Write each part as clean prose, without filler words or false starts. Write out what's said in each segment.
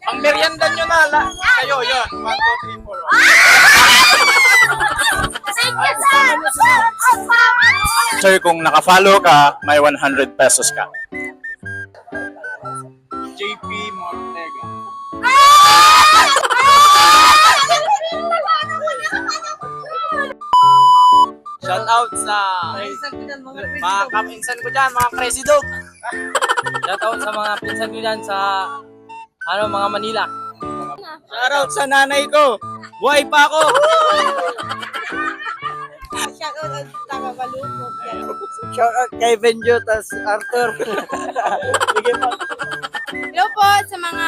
Pang merienda nyo na. Kayo, yun. 1, 2, 3, 4. Sir, kung nakafollow ka, may 100 pesos ka. JP Mortega. Shout out sa mga kapinsan ko dyan, mga presidog. Shout out sa mga pinsan ko dyan sa mga Manila. Shout out sa nanay ko. Buhay pa ako. Shout out sa Tagabalukog. Shout out kay Benjo tas Arthur. Sige po. Hello po sa mga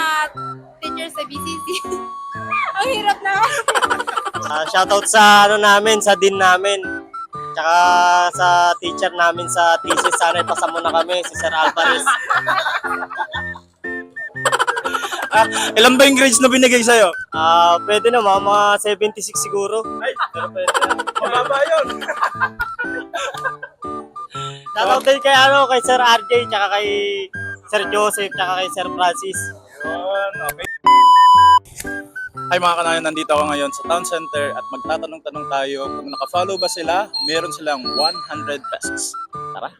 teachers sa BCC. Ang hirap na. Shoutout sa namin, sa dean namin. Tsaka sa teacher namin sa thesis, sana ipasa mo na kami, si Sir Alvarez. Ilan ba yung grades na binigay sa'yo? Pwede na, mga 76 siguro. Ay, Pero pwede na. mababa yun. Shoutout din kay, kay Sir RJ, tsaka kay Sir Joseph, tsaka kay Sir Francis. Yun, okay. Hi mga kanayon, nandito ako ngayon sa Town Center at magtatanong-tanong tayo kung nakafollow ba sila, meron silang 100 pesos. Tara.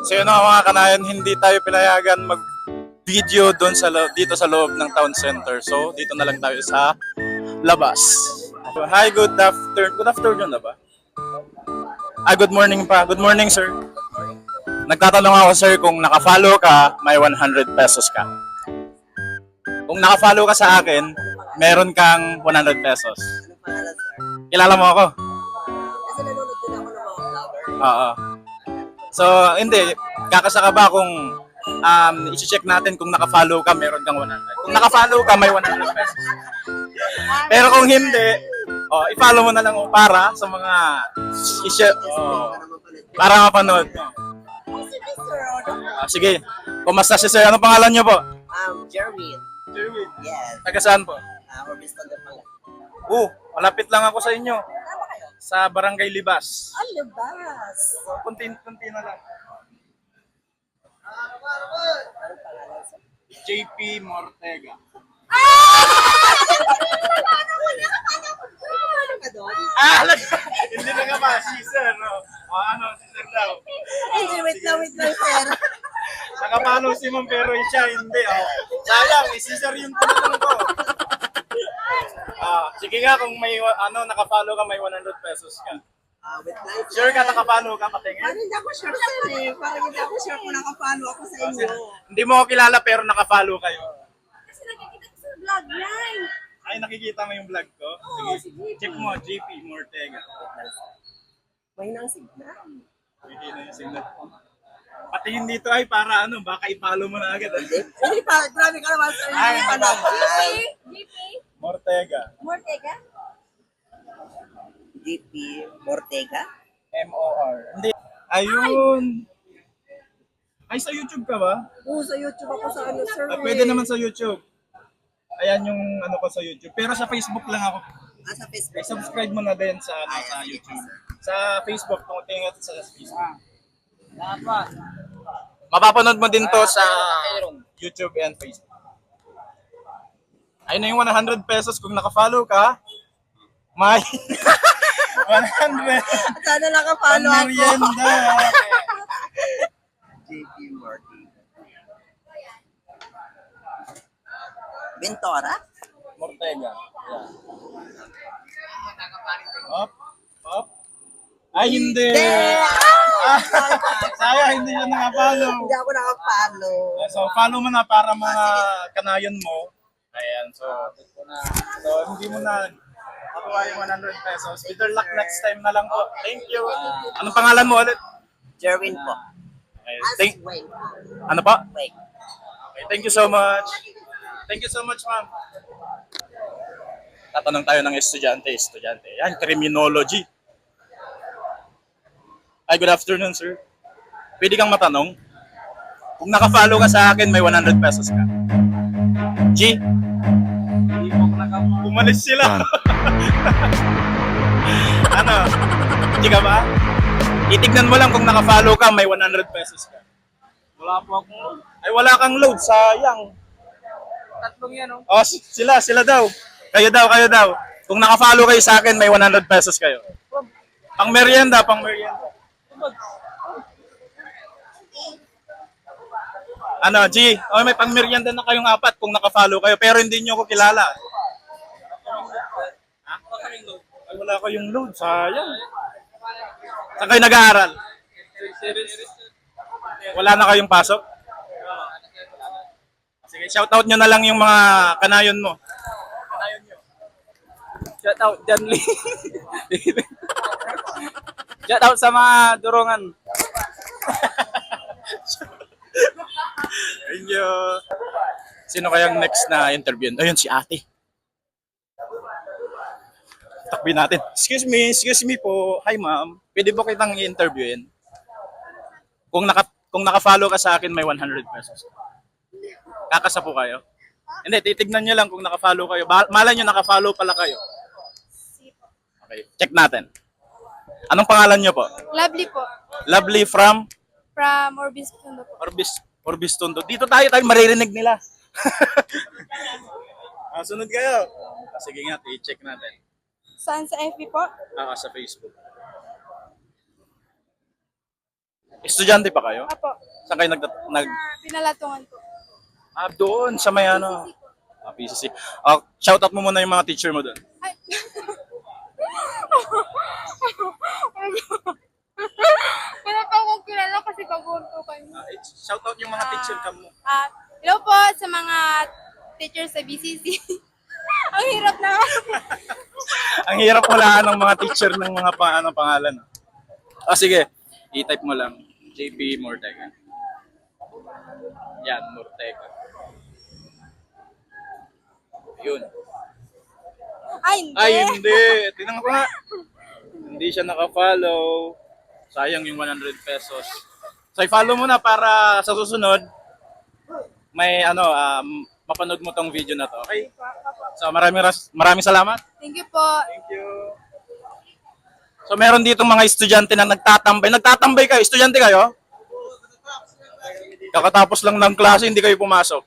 So yun mga kanayon, hindi tayo pinayagan mag-video doon dito sa loob ng Town Center. So dito na lang tayo sa labas. Hi, good afternoon. Good afternoon na ba? Good morning pa. Good morning, sir. Nagtatanong ako, sir, kung nakafollow ka, may 100 pesos ka. Kung nakafollow ka sa akin, meron kang 100 pesos. Anong pangalan, sir? Kilala mo ako? Kasi nanonood din ako ng mga vlogger. Oo. So, hindi. Kakasaka ba kung isi-check natin kung nakafollow ka, meron kang 100. Kung nakafollow ka, may 100 pesos. Pero kung hindi, i-follow mo na lang para sa mga para mapanood mo. Sige, sir. Sige. Kumusta si sir? Ano pangalan niyo po? Jerwin. Jerwin. Yes. Taga saan po? Robiston de Pala. Malapit lang ako sa inyo. Sa Barangay Libas. Alabas. Kunti na lang. JP Mortega. Hindi na nga ba? Si Sir, no? Si Sir daw. Wait lang, sir. Nakapalo si Ma'am pero siya hindi. Sayang, si Sir yung tanong ko. Sige nga, kung may nakafollow ka, may 100 pesos ka. Sure ka nakapalo ka, patingin? Parang hindi ako sure, sir eh. Parang hindi ako sure kung nakapalo ako sa inyo. Hindi mo ako kilala pero nakafollow kayo. Kasi nakikita ko sa vlog line. Ay, nakikita mo yung vlog ko? Oo, sige. Check mo, JP Mortega. May nang signal. Hindi na yung signal. Patingin dito ay para baka i-follow mo na agad. Hindi pa, grabe ka naman sir. Ay, Hindi pa lang. GP? Mortega. Mortega? GP Mortega? M-O-R. Hindi. Ayun. Ay, sa YouTube ka ba? Oo, sa YouTube ako sa sir. Pwede naman sa YouTube. Ayan yung ko sa YouTube. Pero sa Facebook lang ako. Sa Facebook. Subscribe mo na din sa sa YouTube. Sa Facebook, kung tingin sa Facebook. Dapat. Mapapanood mo din to sa YouTube and Facebook. Ayun na yung 100 pesos kung nakafollow ka. May 100. Sana nakapalo ako. Merienda. JP Mortega. Ventura? Mortega. Yeah. Up. Ay, hindi. Sayang, hindi siya nakapalo. Hindi ako nakapalo. So, follow mo na para mga kanayon mo. Ayan, so hindi mo na makuha yung 100 pesos. Better luck next time na lang po. Thank you. Anong pangalan mo ulit? Jerwin po. Wait. Ano pa? Wait. Okay, thank you so much. Thank you so much, ma'am. Tatanong tayo ng estudyante. Yan, criminology. Ay, good afternoon, sir. Pwede kang matanong? Kung nakafollow ka sa akin, may 100 pesos ka. G? Umalis sila. G ka ba? Itignan mo lang kung nakafollow ka, may 100 pesos ka. Wala po akong load. Ay, wala kang load. Sayang. tatlong yan, oh. Oh, sila daw. Kayo daw. Kung naka-follow kayo sa akin, may 100 pesos kayo. Pang merienda. Ano, G? Oh, may pang merienda na kayong apat kung naka-follow kayo, pero hindi nyo ko kilala. Ha? Ay, wala kayong load. Sayang. Saan kayo nag-aaral? Wala na kayong pasok? Sige, shoutout nyo na lang yung mga kanayon mo. Shout out, John Lee. Shout out sa mga durungan. Thank you. Sino kayang next na interview? Ayun, si ate. Takbi natin. Excuse me po. Hi ma'am. Pwede ba kitang i-interviewin? Kung naka-follow ka sa akin, may 100 pesos. Kakasa po kayo? Hindi, titignan nyo lang kung naka-follow kayo. Malay nyo naka-follow pala kayo. Okay, check natin. Anong pangalan nyo po? Lovely po. Lovely from Orbis Tondo po. Orbis Tondo. Dito tayo maririnig nila. Sunod kayo. Sige nga, i-check natin. Saan sa FB po? Sa Facebook. Estudyante pa kayo? Apo. Saan kayo Pinalatungan po. doon sa may ano? PCC. Shoutout mo muna yung mga teacher mo doon. Ay. Wala pa akong kilala kasi bagoon po kayo. Shoutout yung mga teacher ka mo. Hello po sa mga teachers sa BCC. Ang hirap na. Ang hirap walaan ng mga teacher ng mga pangalan. Sige. I-type mo lang. JP Mortega. Yan, Mortega. Yun. Ay, Hindi. Tingnan ko nga. Hindi siya naka-follow. Sayang yung 100 pesos. So, i-follow mo na para sa susunod, may mapanood mo tong video na to. Okay? So, maraming salamat. Thank you po. Thank you. So, meron ditong mga estudyante na nagtatambay. Nagtatambay kayo? Estudyante kayo? Kakatapos lang ng klase, hindi kayo pumasok.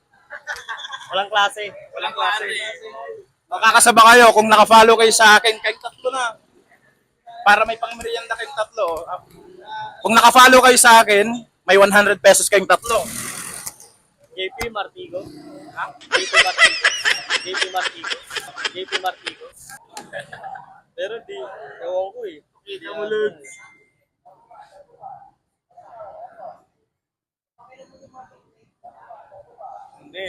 Walang klase. Makakasaba kayo kung naka-follow kayo sa akin. Kayong tatlo na. Para may pang-merienda kayong tatlo. Kung naka-follow kayo sa akin, may 100 pesos kayong tatlo. JP Martigo. Ha? JP Martigo. Pero di, ewan ko eh. Kamulod. Hindi.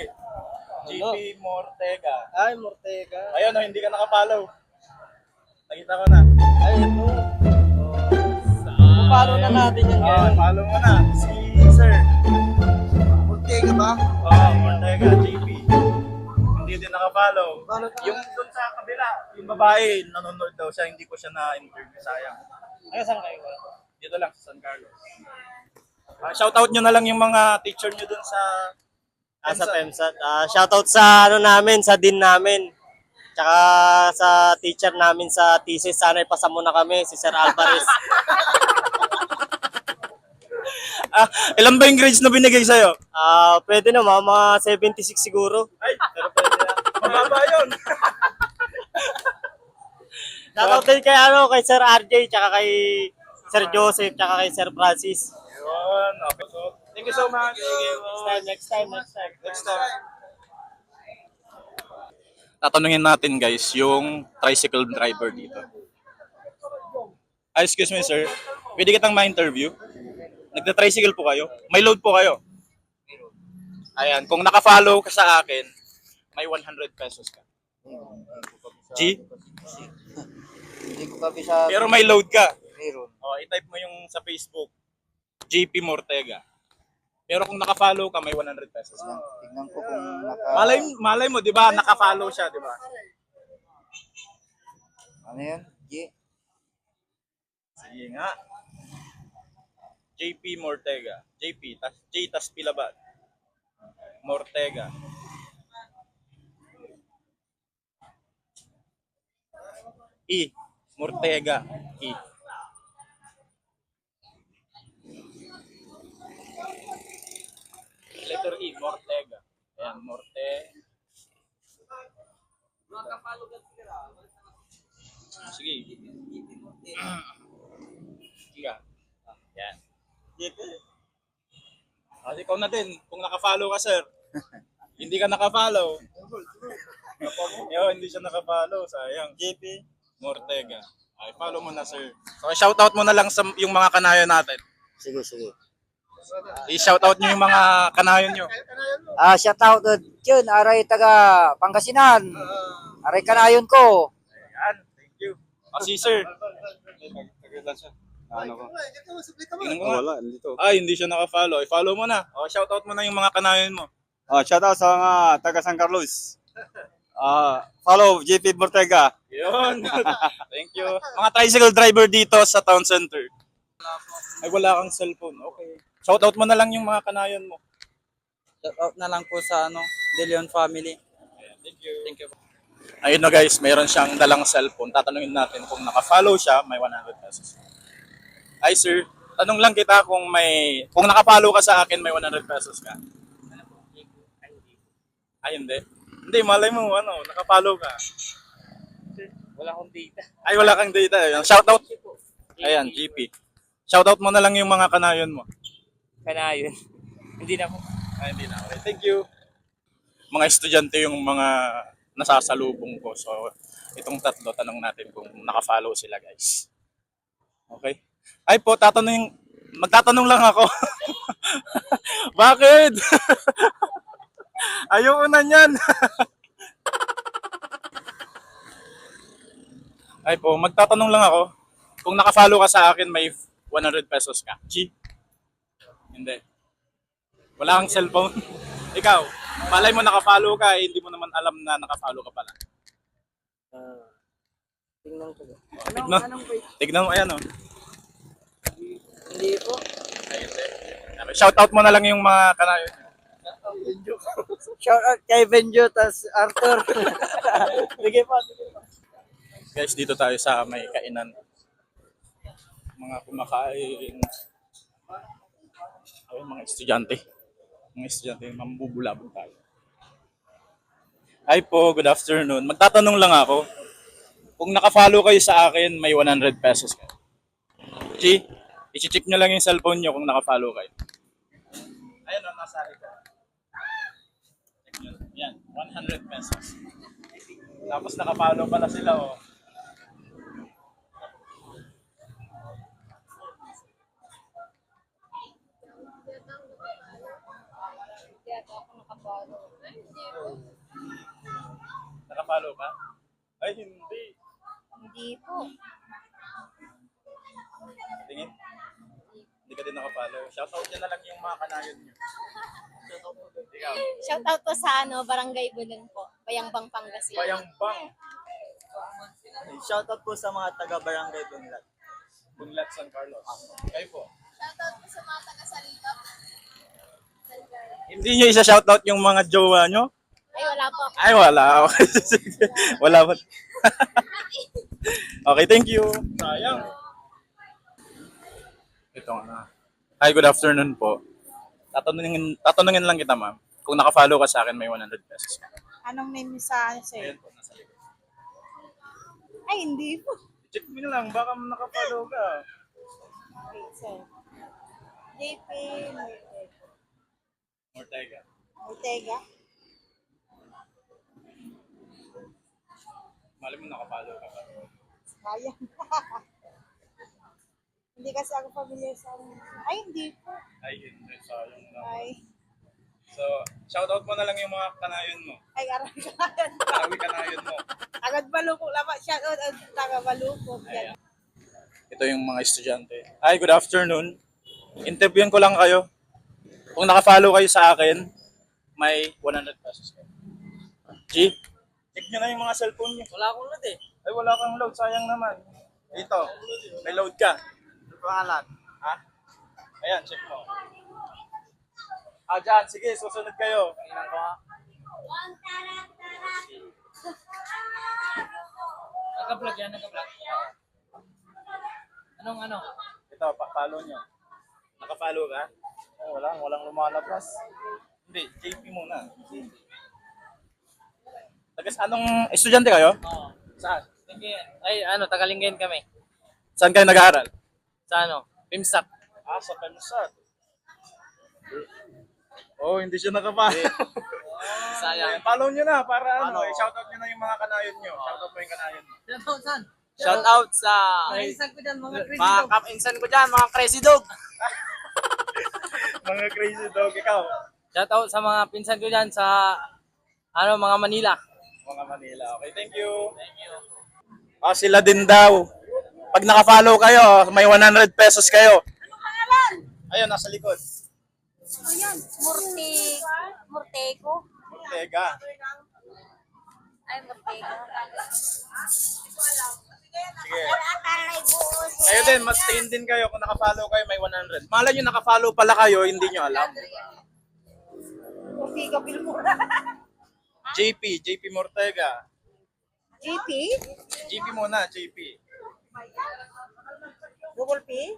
JP Mortega. Ay, Mortega. Ayun, hindi ka naka-follow. Nakita ko na. Ay, ito. Paano na natin yan ngayon? Follow mo na. Si Sir. Mortega ba? Mortega, JP. Hindi din naka-follow. Yung doon sa kabila, yung babae, nanonood daw siya, hindi ko siya na-interview, sayang. Ay, saan kayo? Dito lang, sa San Carlos. Shoutout nyo na lang yung mga teacher nyo doon sa Sa PEMSAT. Shoutout sa namin, sa dean namin. Tsaka sa teacher namin sa thesis. Sana ipasa mo na kami, si Sir Alvarez. Ilan ba yung grades na binigay sa'yo? Pwede na, mga 76 siguro. Ay, pero pwede na. Mababa yun. Shoutout din kay, kay Sir RJ, tsaka kay Sir Joseph, tsaka kay Sir Francis. Yun, okay. So, thank you so much. Next time. Tatanungin natin guys, yung tricycle driver dito. Excuse me sir, pwede kitang ma-interview? Nagda-tricycle po kayo? May load po kayo? Ayan, kung naka-follow ka sa akin, may 100 pesos ka. G? Hindi ko kabisado. Pero may load ka. Meron. I-type mo yung sa Facebook, JP Mortega. Pero kung naka-follow ka, may 100 pesos ka. Tignan ko kung Malay mo, di ba? Naka-follow siya, di ba? Ano yan? G? Sige nga. JP Mortega. JP, J tas Pilabad. Mortega. E. Mortega. E. Letter E, Mortega. Ayan, Sige. Sige. Yan. Ikaw na din, kung naka-follow ka, sir. Hindi ka naka-follow. Yo, hindi siya naka-follow. Sayang. JP Mortega. Ay, follow mo na, sir. So, shoutout mo na lang sa yung mga kanayon natin. Sige, sige. I-shoutout nyo yung mga kanayon nyo. Shout out yun, aray taga Pangasinan. Aray kanayon ko. Ayan, thank you. Si sir. Ano ko? Tingnan ko nga. Wala, dito. Ay, hindi siya naka-follow. I-follow mo na. O, shoutout mo na yung mga kanayon mo. Shout out sa mga taga San Carlos. Follow JP Mortega. Yun. Thank you. Mga tricycle driver dito sa town center. Ay, wala kang cellphone. Okay. Shoutout mo na lang yung mga kanayon mo. Shoutout na lang po sa De Leon family. Ayan, thank you. Thank you. Ayun na guys, mayroon siyang dalang cellphone. Tatanungin natin kung naka-follow siya, may 100 pesos. Hi sir, tanong lang kita kung naka-follow ka sa akin, may 100 pesos ka. Ay, hindi. Hindi, malay mo, naka-follow ka. Wala akong data. Ay, wala kang data. Ayan, shoutout. Ayan, GP. Shoutout mo na lang yung mga kanayon mo. Kanayon. Hindi na po. Ay, hindi na. Okay, thank you. Mga estudyante yung mga nasasalubong ko. So, itong tatlo, tanong natin kung naka-follow sila, guys. Okay? Ay po, magtatanong lang ako. Bakit? Ayoko na niyan. Ay po, magtatanong lang ako. Kung naka-follow ka sa akin, may 100 pesos ka. G? Hindi. Wala kang cellphone. Ikaw, malay mo naka-follow ka, hindi mo naman alam na naka-follow ka pala. Tingnan ko. Tignan mo, ayan o. Hindi po. Shoutout mo na lang yung mga kanayon. Shoutout kay Benjo, tas Arthur. Sige po. Guys, dito tayo sa may kainan. Mga kumakain. Ay, mga estudyante. Mga estudyante, mambubulabog tayo. Hi po, good afternoon. Magtatanong lang ako. Kung naka-follow kayo sa akin, may 100 pesos kayo. G, i-check nyo lang yung cellphone nyo kung naka-follow kayo. Ayun o, nasa ito. Check nyo. Yan, 100 pesos. Tapos naka-follow pala sila o. Naka-follow ka? Ay, hindi. Hindi po. Tingin. Hindi ka din naka-follow. Shoutout nyo na lang yung mga kanayon nyo. Ikaw. Shoutout po sa Barangay Bulon po. Bayangbang Pangasinan. Bayambang. Shoutout po sa mga taga Barangay Bunlat. Bunlat, San Carlos. Kayo po. Shoutout po sa mga taga-Salilap. Hindi nyo isa-shoutout yung mga jowa nyo? Ay, wala po. Ay, wala. Okay, sige. Wala ba? Okay, thank you. Sayang. Ito nga na. Hi, good afternoon po. Tatanungin lang kita, ma'am. Kung naka-follow ka sa akin, may 100 pesos. Anong name niyo sa sir? Ayan po, nasa likod. Ay, hindi po. Check mo na lang, baka naka-follow ka. Wait, sir. JP Mortega. Ortega. Mali mo naka-follow ka pa. Sayang. Hindi kasi ako familiar sa Ay, hindi po. Ay, hindi. Sayang na. Ay, So, shoutout mo na lang yung mga kanayon mo. ay, aral ka. Karawi kanayon mo. Agad balukok lang. Shout out ang taga balukok. Yan. Ito yung mga estudyante. Hi, good afternoon. Interviewin ko lang kayo. Kung naka-follow kayo sa akin, may 100 pesos kayo. G, check nyo na yung mga cellphone nyo. Wala akong load eh. Ay, wala kang load. Sayang naman. Dito, may load ka. Pangalan. Ha? Ayan, check mo. Dyan. Sige, susunod kayo. Tingnan ko nga. Naka-vlog yan, naka-vlog. Anong ano? Ito, follow nyo. Naka-follow ka? Oh, walang lumalabas. Hindi, JP muna. Anong estudyante kayo? Oo. Saan? Ay, Tagalinggen kami. Saan kayo nag-aaral? Sa Pimsak. Sa Kansat. Oh, hindi siya nakapalo. Sayang. Follow nyo na para shoutout nyo na yung mga kanayon nyo. Shoutout mo yung kanayon mo. Shout out sa Pinsan ko dyan, mga crazy mga dog. kapinsan ko dyan, mga crazy dog. Mga crazy dog, ikaw. Shout out sa mga pinsan ko dyan sa mga Manila. Mga Manila. Okay, thank you. Sila din daw. Pag naka-follow kayo, may 100 pesos kayo. Anong pangalan? Ayun, nasa likod. Ayan, Murtego. Ortega. Ay, Murtego. Sige. Kayo din, mas tingin din kayo kung naka-follow kayo, may 100. Malay nyo naka-follow pala kayo, hindi nyo alam. Okay, kapil mo na. JP Mortega. GP? JP muna, JP. Google Pay?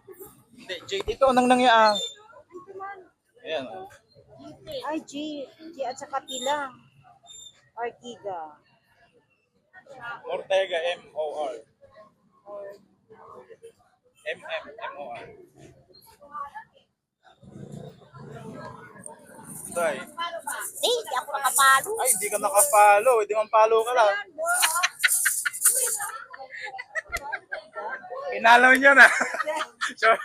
Hindi, JP. Ito, nang nangyaan. Ayan. Ay, G at saka Pilang. Artiga. Mortega, M-O-R. M-M-M-O-R. Ito ay. Hindi ako nakapalo. Ay, hindi ka nakapalo. Hindi man palo ka lang. Pinalaw niyo na. Sure.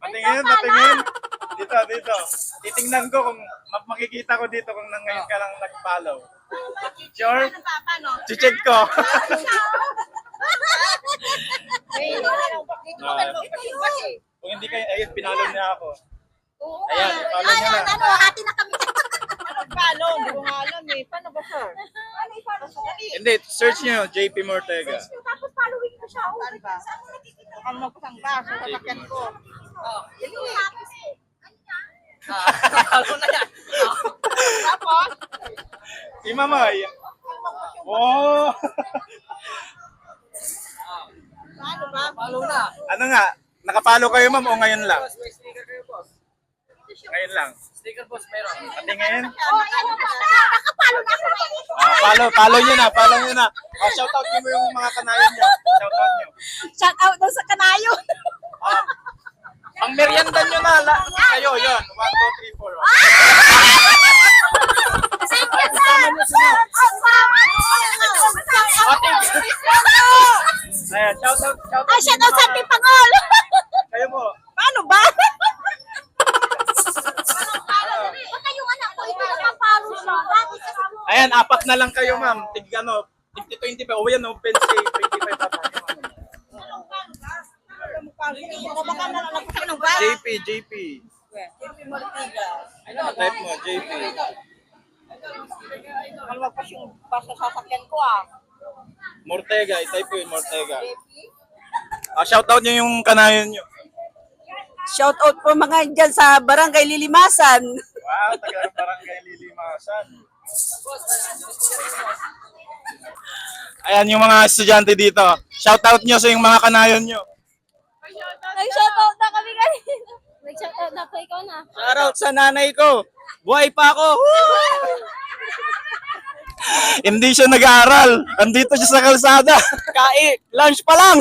Patingin. Dito. Titingnan ko kung makikita ko dito kung ngayon ka lang nag-follow. Sure? Check ko. Kung hindi kayo, ayun, pinalo niya ako. Ayan, follow niya na. Hati na kami. Paano? Hindi ko nga alam eh. Paano ba, sir? Hindi, search niyo, JP Mortega. Tapos following ko siya. Saan ba? Baka magpasang ka sa sasakyan ko. Halo na yan. Tapos, Si Mamay. Oh! paano ba? Halo na. Ano nga, nakapalo kayo ma'am o ngayon lang? Boss, may sticker kayo, boss. Ngayon lang. Sticker, boss, meron. Patingin. Nakapalo na ako. Follow nyo na. Shoutout nyo yung mga kanayan nyo. Shoutout nyo. Shout out daw sa kanayo. Ang merienda nyo na, kayo, yun. 1, 2, 3, 4. Ayan, shoutout. Ay, shout out sa Pipangol. Kayo po. Paano ba? Baka yung anak ko, ito nakapalo siya. Dati sa Ayan, 4 na lang kayo ma'am. Tig 25. O yan, open say 25 pa tayo. Baka nalagpasan ng ba? JP. Type mo, JP. Nalagpas yung basta sasakyan ko ah. Mortega, i-type ko yung Mortega. Shoutout nyo yung kanayan nyo. Shout out po mga dyan sa Barangay Lilimasan. Wow, taga Barangay Lilimasan. Ayan yung mga estudyante dito. Shoutout nyo sa yung mga kanayon nyo. Nag-shoutout na kami kanina. Nag-shoutout na po ikaw na. Shoutout sa nanay ko. Buhay pa ako. Hindi siya nag-aaral. Andito siya sa kalsada. Lunch pa lang.